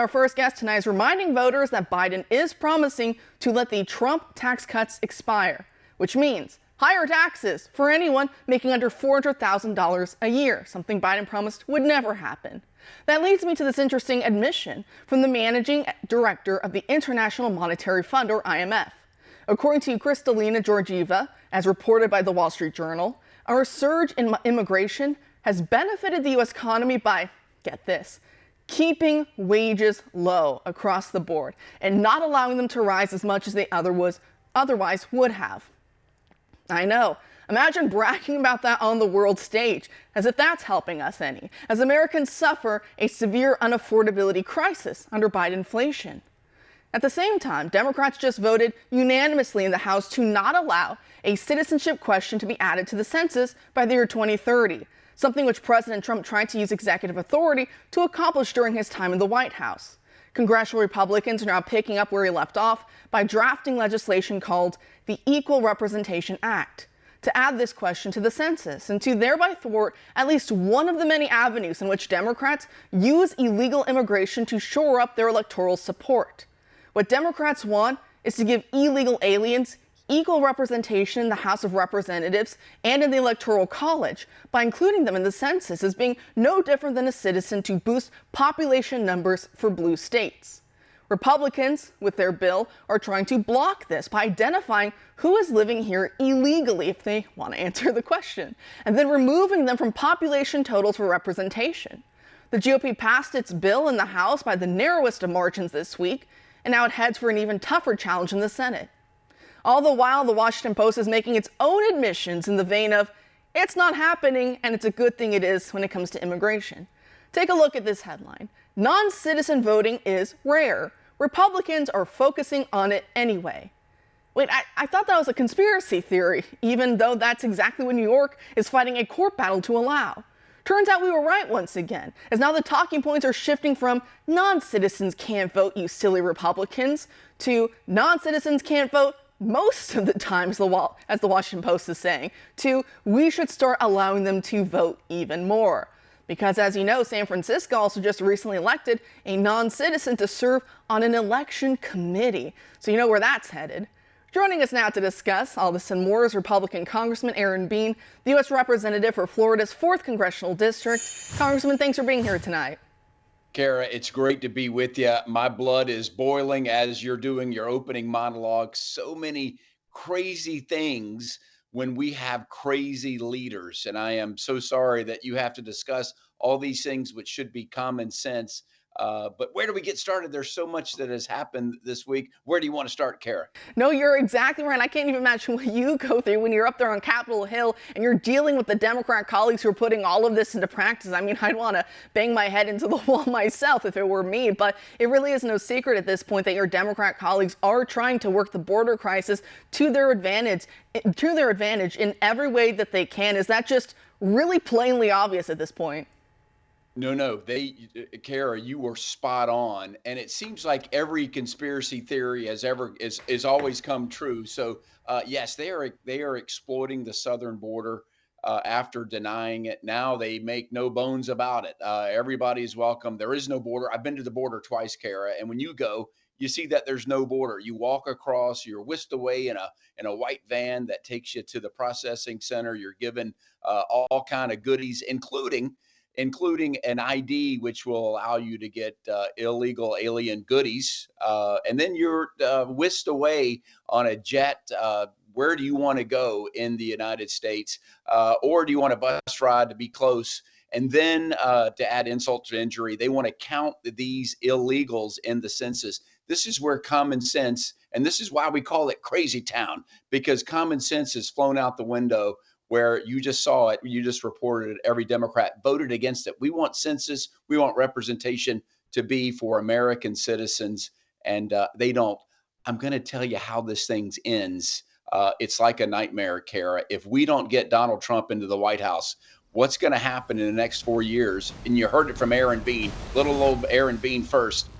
our first guest tonight is reminding voters that Biden is promising to let the Trump tax cuts expire, which means higher taxes for anyone making under $400,000 a year, something Biden promised would never happen. That leads me to this interesting admission from the managing director of the International Monetary Fund, or IMF. According to Kristalina Georgieva, as reported by the Wall Street Journal, our surge in immigration has benefited the U.S. economy by, get this, keeping wages low across the board and not allowing them to rise as much as they otherwise would have. I know. Imagine bragging about that on the world stage, as if that's helping us any, as Americans suffer a severe unaffordability crisis under Biden inflation. At the same time, Democrats just voted unanimously in the House to not allow a citizenship question to be added to the census by the year 2030, something which President Trump tried to use executive authority to accomplish during his time in the White House. Congressional Republicans are now picking up where he left off by drafting legislation called the Equal Representation Act to add this question to the census and to thereby thwart at least one of the many avenues in which Democrats use illegal immigration to shore up their electoral support. What Democrats want is to give illegal aliens equal representation in the House of Representatives and in the Electoral College by including them in the census as being no different than a citizen to boost population numbers for blue states. Republicans, with their bill, are trying to block this by identifying who is living here illegally, if they want to answer the question, and then removing them from population totals for representation. The GOP passed its bill in the House by the narrowest of margins this week, and now it heads for an even tougher challenge in the Senate. All the while, the Washington Post is making its own admissions in the vein of, it's not happening, and it's a good thing it is when it comes to immigration. Take a look at this headline. Non-citizen voting is rare. Republicans are focusing on it anyway. Wait, I thought that was a conspiracy theory, even though that's exactly what New York is fighting a court battle to allow. Turns out we were right once again, as now the talking points are shifting from non-citizens can't vote, you silly Republicans, to non-citizens can't vote most of the time, as the Washington Post is saying, to we should start allowing them to vote even more. Because as you know, San Francisco also just recently elected a non-citizen to serve on an election committee. So you know where that's headed. Joining us now to discuss all this and more is Republican Congressman Aaron Bean, the U.S. Representative for Florida's 4th Congressional District. Congressman, thanks for being here tonight. Kara, it's great to be with you. My blood is boiling as you're doing your opening monologue. So many crazy things when we have crazy leaders. And I am so sorry that you have to discuss all these things which should be common sense. But where do we get started? There's so much that has happened this week. Where do you want to start, Kara? No, you're exactly right. I can't even imagine what you go through when you're up there on Capitol Hill and you're dealing with the Democrat colleagues who are putting all of this into practice. I mean, I'd want to bang my head into the wall myself if it were me. But it really is no secret at this point that your Democrat colleagues are trying to work the border crisis to their advantage in every way that they can. Is that just really plainly obvious at this point? No, Kara, you were spot on. And it seems like every conspiracy theory has always come true. So yes, they are exploiting the southern border after denying it. Now they make no bones about it. Everybody's welcome. There is no border. I've been to the border twice, Kara, and when you go, you see that there's no border. You walk across, you're whisked away in a white van that takes you to the processing center. You're given all kind of goodies, including an ID, which will allow you to get illegal alien goodies. And then you're whisked away on a jet. Where do you want to go in the United States? Or do you want a bus ride to be close? And then to add insult to injury, they want to count these illegals in the census. This is where common sense, and this is why we call it crazy town, because common sense has flown out the window. Where you just saw it, you just reported it, every Democrat voted against it. We want census, we want representation to be for American citizens, and they don't. I'm going to tell you how this thing ends. It's like a nightmare, Kara. If we don't get Donald Trump into the White House, what's going to happen in the next 4 years? And you heard it from Aaron Bean, little old Aaron Bean first.